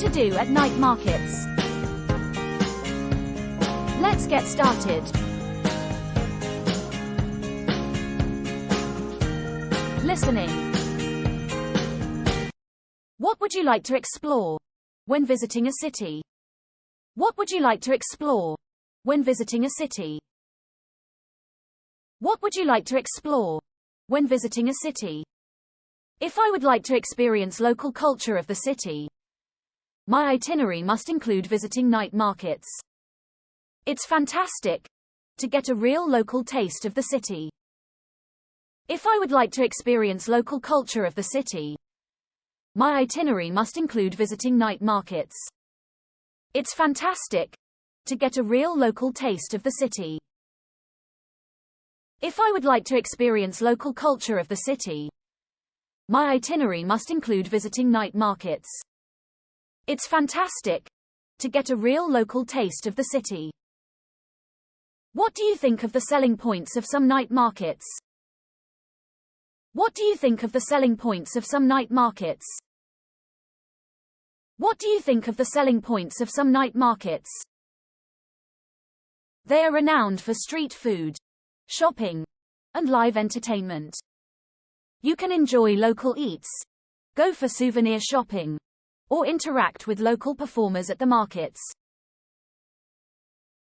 to do at night markets. Let's get started. Listening. What would you like to explore when visiting a city? What would you like to explore when visiting a city? What would you like to explore when visiting a city? If I would like to experience local culture of the city, my itinerary must include visiting night markets. It's fantastic to get a real local taste of the city. If I would like to experience local culture of the city, my itinerary must include visiting night markets. It's fantastic to get a real local taste of the city. If I would like to experience local culture of the city, my itinerary must include visiting night markets. It's fantastic to get a real local taste of the city. What do you think of the selling points of some night markets? What do you think of the selling points of some night markets? What do you think of the selling points of some night markets? They are renowned for street food, shopping, and live entertainment. You can enjoy local eats, go for souvenir shopping, or interact with local performers at the markets.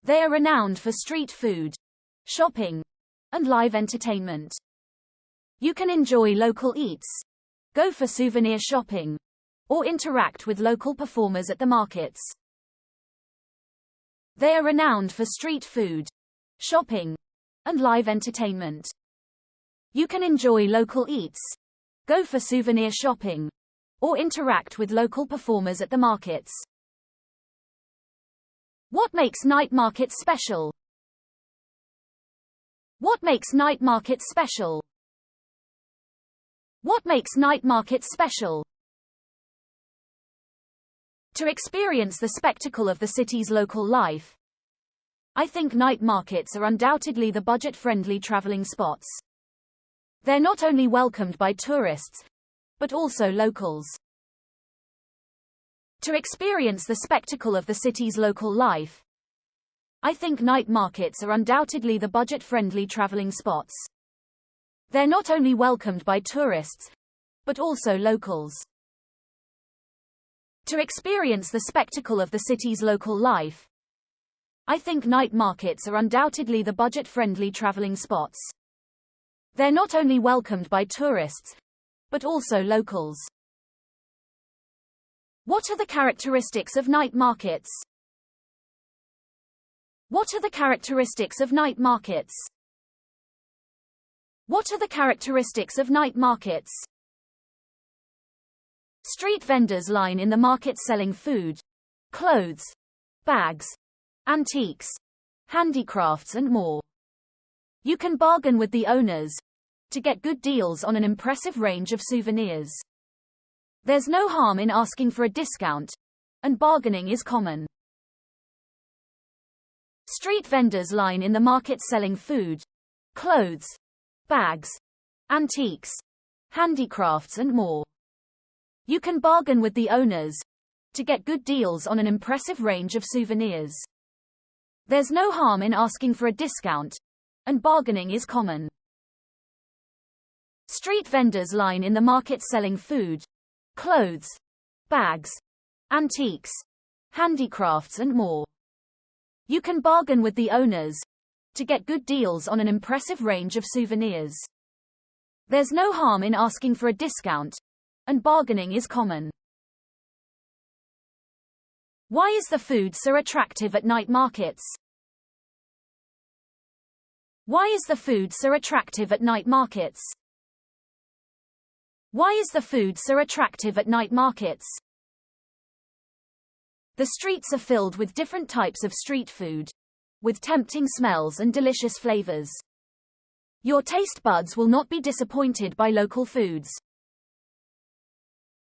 They are renowned for street food, shopping, and live entertainment. You can enjoy local eats, go for souvenir shopping, or interact with local performers at the markets. They are renowned for street food, shopping, and live entertainment. You can enjoy local eats, go for souvenir shopping, or interact with local performers at the markets. What makes night markets special? What makes night markets special? What makes night markets special? To experience the spectacle of the city's local life, I think night markets are undoubtedly the budget-friendly traveling spots. They're not only welcomed by tourists, but also locals. To experience the spectacle of the city's local life, I think night markets are undoubtedly the budget-friendly traveling spots. They're not only welcomed by tourists, but also locals. To experience the spectacle of the city's local life, I think night markets are undoubtedly the budget-friendly traveling spots. They're not only welcomed by tourists, but also locals. What are the characteristics of night markets? What are the characteristics of night markets? What are the characteristics of night markets? Street vendors line in the market selling food, clothes, bags, antiques, handicrafts and more. You can bargain with the owners to get good deals on an impressive range of souvenirs. There's no harm in asking for a discount, and bargaining is common. Street vendors line in the market selling food, clothes, bags, antiques, handicrafts and more. You can bargain with the owners to get good deals on an impressive range of souvenirs. There's no harm in asking for a discount, and bargaining is common. Street vendors line in the market selling food, clothes, bags, antiques, handicrafts and more. You can bargain with the owners to get good deals on an impressive range of souvenirs. There's no harm in asking for a discount, and bargaining is common. Why is the food so attractive at night markets? Why is the food so attractive at night markets? Why is the food so attractive at night markets? The streets are filled with different types of street food, with tempting smells and delicious flavors. Your taste buds will not be disappointed by local foods.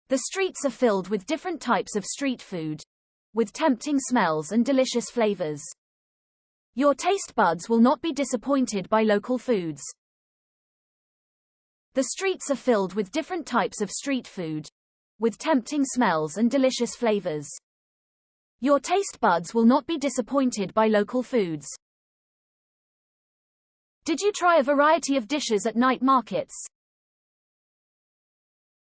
The streets are filled with different types of street food, with tempting smells and delicious flavors. Your taste buds will not be disappointed by local foods. The streets are filled with different types of street food, with tempting smells and delicious flavors. Your taste buds will not be disappointed by local foods. Did you try a variety of dishes at night markets?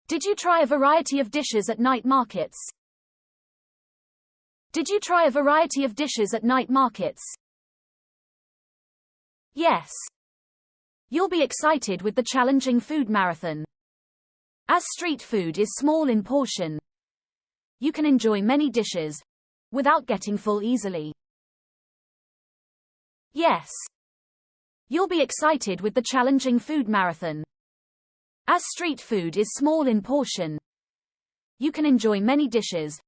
Did you try a variety of dishes at night markets? Did you try a variety of dishes at night markets? Yes. You'll be excited with the challenging food marathon. As street food is small in portion, you can enjoy many dishes without getting full easily. Yes. You'll be excited with the challenging food marathon. As street food is small in portion, you can enjoy many dishes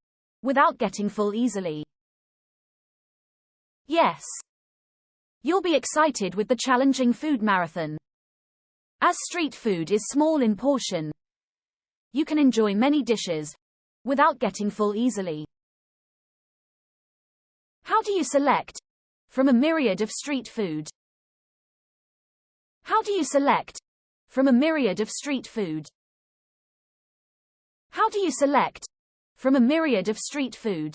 without getting full easily. Yes. You'll be excited with the challenging food marathon. As street food is small in portion, you can enjoy many dishes without getting full easily. How do you select from a myriad of street food? How do you select from a myriad of street food? How do you select from a myriad of street food?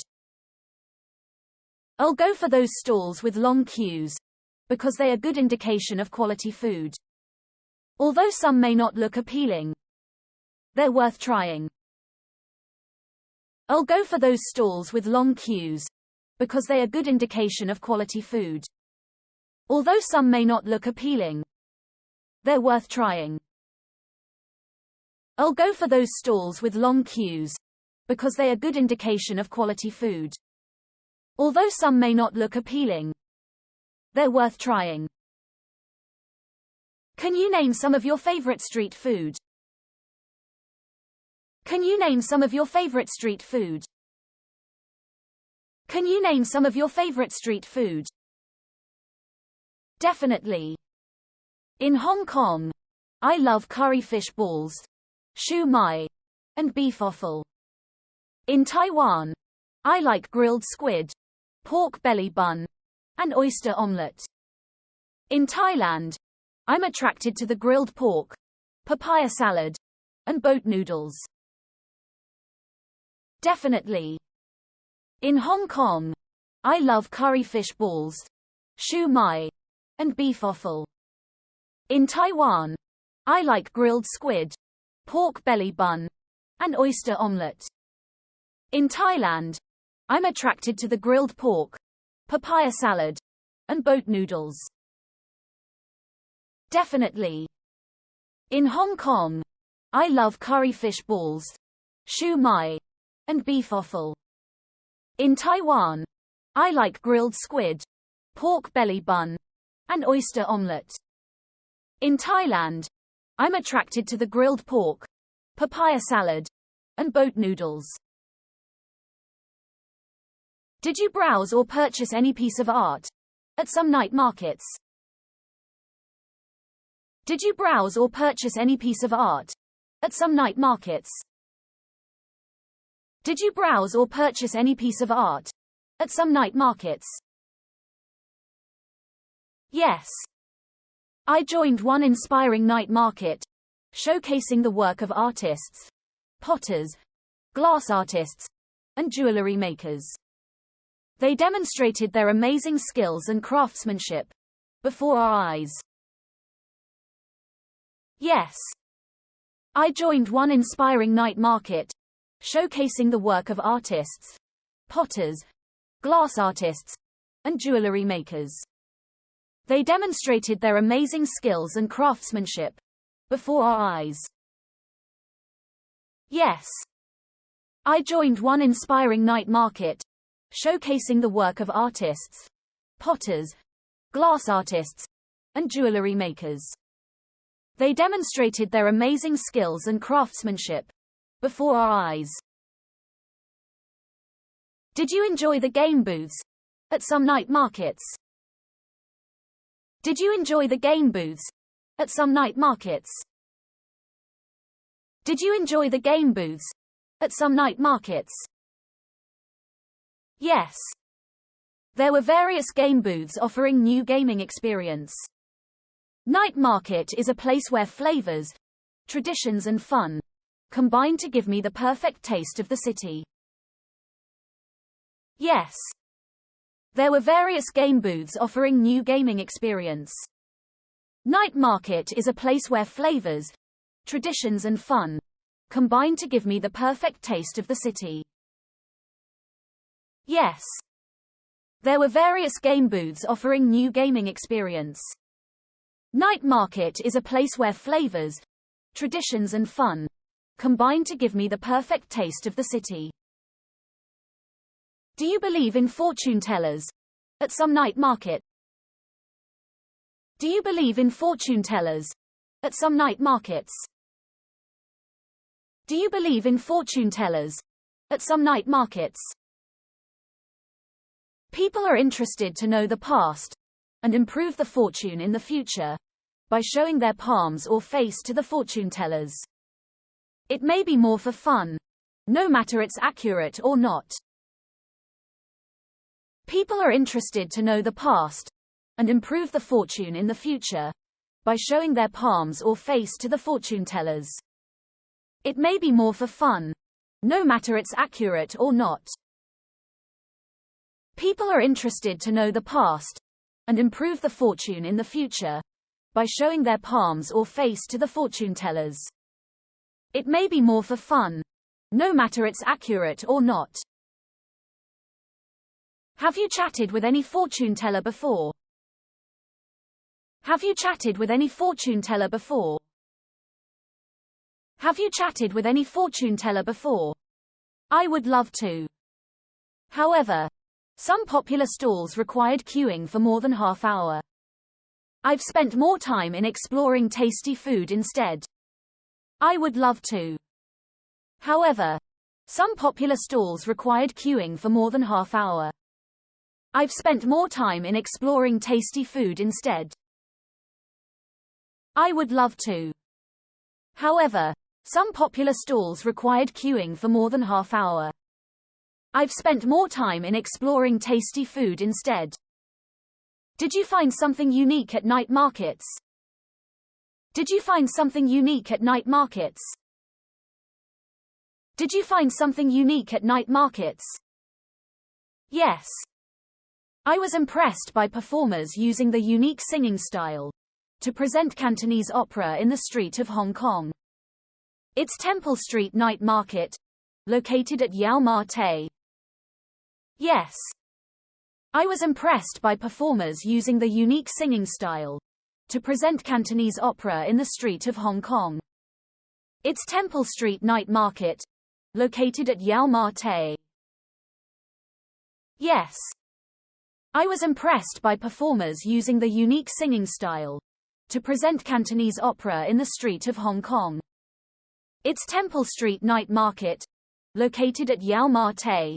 I'll go for those stalls with long queues, because they are good indication of quality food. Although some may not look appealing, they're worth trying. I'll go for those stalls with long queues, because they are good indication of quality food. Although some may not look appealing, they're worth trying. I'll go for those stalls with long queues, because they are good indication of quality food. Although some may not look appealing, they're worth trying. Can you name some of your favorite street food? Can you name some of your favorite street food? Can you name some of your favorite street food? Definitely. In Hong Kong, I love curry fish balls, shoo mai, and beef offal. In Taiwan, I like grilled squid, pork belly bun, and oyster omelette. In Thailand, I'm attracted to the grilled pork, papaya salad, and boat noodles. Definitely. In Hong Kong, I love curry fish balls, shoo mai, and beef offal. In Taiwan, I like grilled squid, pork belly bun, and oyster omelette. In Thailand, I'm attracted to the grilled pork, papaya salad, and boat noodles. Definitely. In Hong Kong, I love curry fish balls, shoo mai, and beef offal. In Taiwan, I like grilled squid, pork belly bun, and oyster omelette. In Thailand, I'm attracted to the grilled pork, papaya salad, and boat noodles. Did you browse or purchase any piece of art at some night markets? Did you browse or purchase any piece of art at some night markets? Did you browse or purchase any piece of art at some night markets? Yes. I joined one inspiring night market, showcasing the work of artists, potters, glass artists, and jewelry makers. They demonstrated their amazing skills and craftsmanship before our eyes. Yes. I joined one inspiring night market, showcasing the work of artists, potters, glass artists, and jewelry makers. They demonstrated their amazing skills and craftsmanship before our eyes. Yes. I joined one inspiring night market, showcasing the work of artists, potters, glass artists, and jewelry makers. They demonstrated their amazing skills and craftsmanship before our eyes. Did you enjoy the game booths at some night markets? Did you enjoy the game booths at some night markets? Did you enjoy the game booths at some night markets? Yes. There were various game booths offering new gaming experience. Night market is a place where flavors, traditions and fun combined to give me the perfect taste of the city. Yes. There were various game booths offering new gaming experience. Night market is a place where flavors, traditions and fun combine to give me the perfect taste of the city. Yes. There were various game booths offering new gaming experience. Night market is a place where flavors, traditions and fun combine to give me the perfect taste of the city. Do you believe in fortune tellers at some night market? Do you believe in fortune tellers at some night markets? Do you believe in fortune tellers at some night markets? People are interested to know the past and improve the fortune in the future by showing their palms or face to the fortune tellers. It may be more for fun, no matter it's accurate or not. People are interested to know the past and improve the fortune in the future by showing their palms or face to the fortune tellers. It may be more for fun, no matter it's accurate or not. People are interested to know the past and improve the fortune in the future by showing their palms or face to the fortune tellers. It may be more for fun, no matter it's accurate or not. Have you chatted with any fortune teller before? Have you chatted with any fortune teller before? Have you chatted with any fortune teller before? I would love to. However, some popular stalls required queuing for more than half hour. I've spent more time in exploring tasty food instead. I would love to. However, some popular stalls required queuing for more than half hour. I've spent more time in exploring tasty food instead. I would love to. However, some popular stalls required queuing for more than half hour. I've spent more time in exploring tasty food instead. Did you find something unique at night markets? Did you find something unique at night markets? Did you find something unique at night markets? Yes. I was impressed by performers using the unique singing style to present Cantonese opera in the street of Hong Kong. It's Temple Street Night Market, located at Yau Ma Tei. Yes. I was impressed by performers using the unique singing style to present Cantonese opera in the street of Hong Kong. It's Temple Street Night Market, located at Yau Ma Tei. Yes. I was impressed by performers using the unique singing style to present Cantonese opera in the street of Hong Kong. It's Temple Street Night Market, located at Yau Ma Tei.